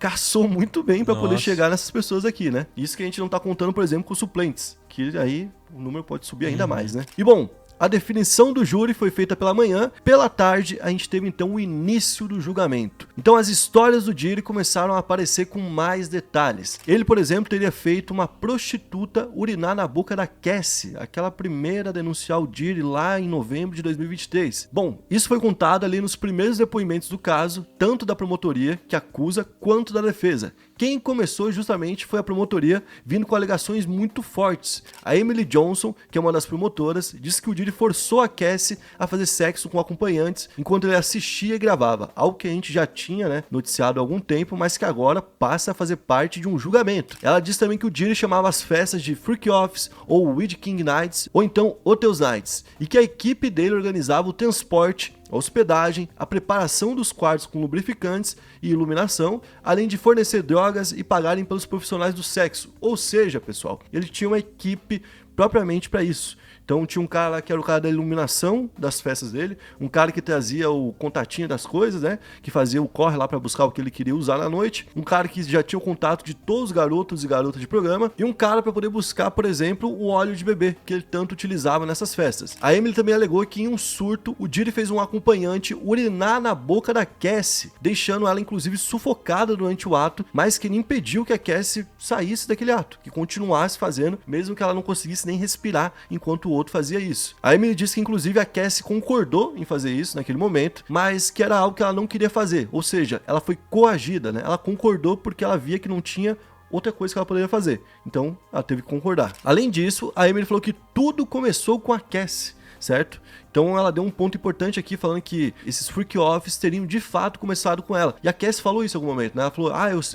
caçou muito bem para poder Nossa. chegar nessas pessoas aqui, né? Isso que a gente não tá contando, por exemplo, com os suplentes, que aí o número pode subir ainda mais, né? E bom, a definição do júri foi feita pela manhã, pela tarde a gente teve então o início do julgamento. Então as histórias do Diddy começaram a aparecer com mais detalhes. Ele, por exemplo, teria feito uma prostituta urinar na boca da Cassie, aquela primeira a denunciar o Diddy lá em novembro de 2023. Bom, isso foi contado ali nos primeiros depoimentos do caso, tanto da promotoria, que acusa, quanto da defesa. Quem começou justamente foi a promotoria, vindo com alegações muito fortes. A Emily Johnson, que é uma das promotoras, disse que o Diddy forçou a Cassie a fazer sexo com acompanhantes enquanto ele assistia e gravava, algo que a gente já tinha, né, noticiado há algum tempo, mas que agora passa a fazer parte de um julgamento. Ela disse também que o Diddy chamava as festas de Freak Offs ou Weed King Nights ou então Hotels Nights, e que a equipe dele organizava o transporte, a hospedagem, a preparação dos quartos com lubrificantes e iluminação, além de fornecer drogas e pagarem pelos profissionais do sexo. Ou seja, pessoal, ele tinha uma equipe propriamente para isso. Então tinha um cara lá que era o cara da iluminação das festas dele, um cara que trazia o contatinho das coisas, né, que fazia o corre lá para buscar o que ele queria usar na noite, um cara que já tinha o contato de todos os garotos e garotas de programa, e um cara para poder buscar, por exemplo, o óleo de bebê, que ele tanto utilizava nessas festas. A Emily também alegou que em um surto, o Diddy fez um acompanhante urinar na boca da Cassie, deixando ela inclusive sufocada durante o ato, mas que ele impediu que a Cassie saísse daquele ato, que continuasse fazendo, mesmo que ela não conseguisse nem respirar enquanto o outro fazia isso. A Emily disse que inclusive a Cassie concordou em fazer isso naquele momento, mas que era algo que ela não queria fazer, ou seja, ela foi coagida, né? Ela concordou porque ela via que não tinha outra coisa que ela poderia fazer, então ela teve que concordar. Além disso, a Emily falou que tudo começou com a Cassie, certo? Então ela deu um ponto importante aqui falando que esses freak offs teriam de fato começado com ela. E a Cassie falou isso em algum momento, né? Ela falou,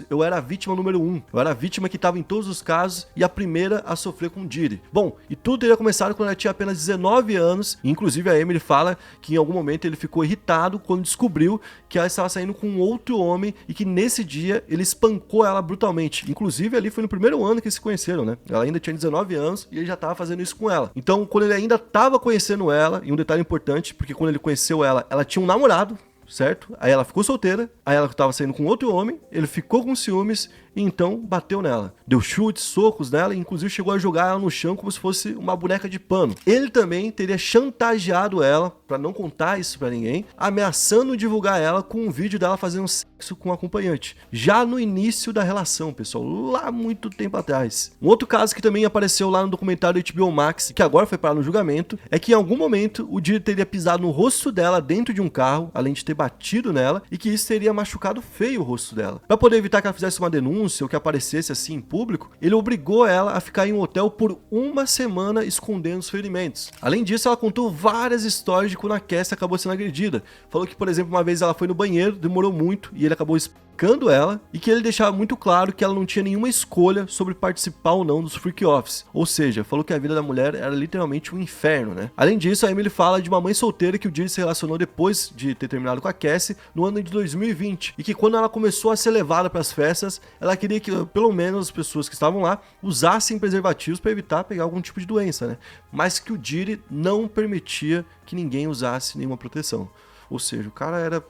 eu era a vítima número 1. Eu era a vítima que estava em todos os casos e a primeira a sofrer com o Diddy. Bom, e tudo teria começado quando ela tinha apenas 19 anos. E, inclusive a Emily fala que em algum momento ele ficou irritado quando descobriu que ela estava saindo com outro homem e que nesse dia ele espancou ela brutalmente. Inclusive ali foi no primeiro ano que eles se conheceram, né? Ela ainda tinha 19 anos e ele já estava fazendo isso com ela. Então quando ele ainda estava conhecendo ela, e um detalhe importante, porque quando ele conheceu ela, ela tinha um namorado, certo? Aí ela ficou solteira, aí ela estava saindo com outro homem, ele ficou com ciúmes e então bateu nela. Deu chutes, socos nela e inclusive chegou a jogar ela no chão como se fosse uma boneca de pano. Ele também teria chantageado ela, pra não contar isso pra ninguém, ameaçando divulgar ela com um vídeo dela fazendo sexo com um acompanhante. Já no início da relação, pessoal, lá muito tempo atrás. Um outro caso que também apareceu lá no documentário HBO Max, que agora foi parar no julgamento, é que em algum momento o Diddy teria pisado no rosto dela dentro de um carro, além de ter batido nela, e que isso teria machucado feio o rosto dela. Pra poder evitar que ela fizesse uma denúncia ou que aparecesse assim em público, ele obrigou ela a ficar em um hotel por uma semana escondendo os ferimentos. Além disso, ela contou várias histórias de quando a Cassie acabou sendo agredida. Falou que, por exemplo, uma vez ela foi no banheiro, demorou muito e ele acabou espancando ela, e que ele deixava muito claro que ela não tinha nenhuma escolha sobre participar ou não dos freak offs. Ou seja, falou que a vida da mulher era literalmente um inferno, né? Além disso, a Emily fala de uma mãe solteira que o Diddy se relacionou depois de ter terminado com a Cassie no ano de 2020, e que quando ela começou a ser levada para as festas, ela queria que pelo menos as pessoas que estavam lá usassem preservativos para evitar pegar algum tipo de doença, né? Mas que o Diddy não permitia que ninguém usasse nenhuma proteção. Ou seja, o cara era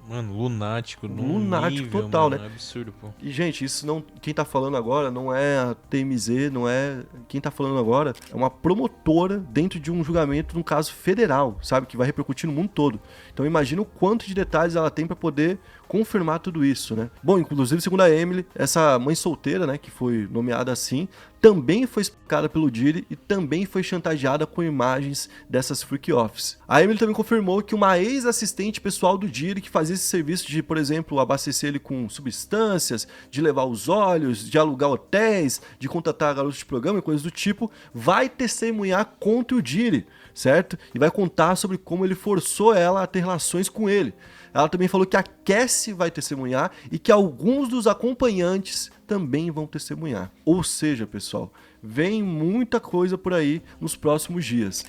lunático nível, total, mano, né? É absurdo, pô. E, gente, isso não. Quem tá falando agora não é a TMZ, não é. Quem tá falando agora é uma promotora dentro de um julgamento num caso federal, sabe? Que vai repercutir no mundo todo. Então, imagina o quanto de detalhes ela tem pra poder confirmar tudo isso, né? Bom, inclusive, segundo a Emily, essa mãe solteira, né, que foi nomeada assim, também foi espancada pelo Diddy e também foi chantageada com imagens dessas freak offs. A Emily também confirmou que uma ex-assistente pessoal do Diddy, que fazia esse serviço de, por exemplo, abastecer ele com substâncias, de levar os olhos, de alugar hotéis, de contratar garotos de programa e coisas do tipo, vai testemunhar contra o Diddy, certo? E vai contar sobre como ele forçou ela a ter relações com ele. Ela também falou que a Cassie vai testemunhar e que alguns dos acompanhantes também vão testemunhar. Ou seja, pessoal, vem muita coisa por aí nos próximos dias.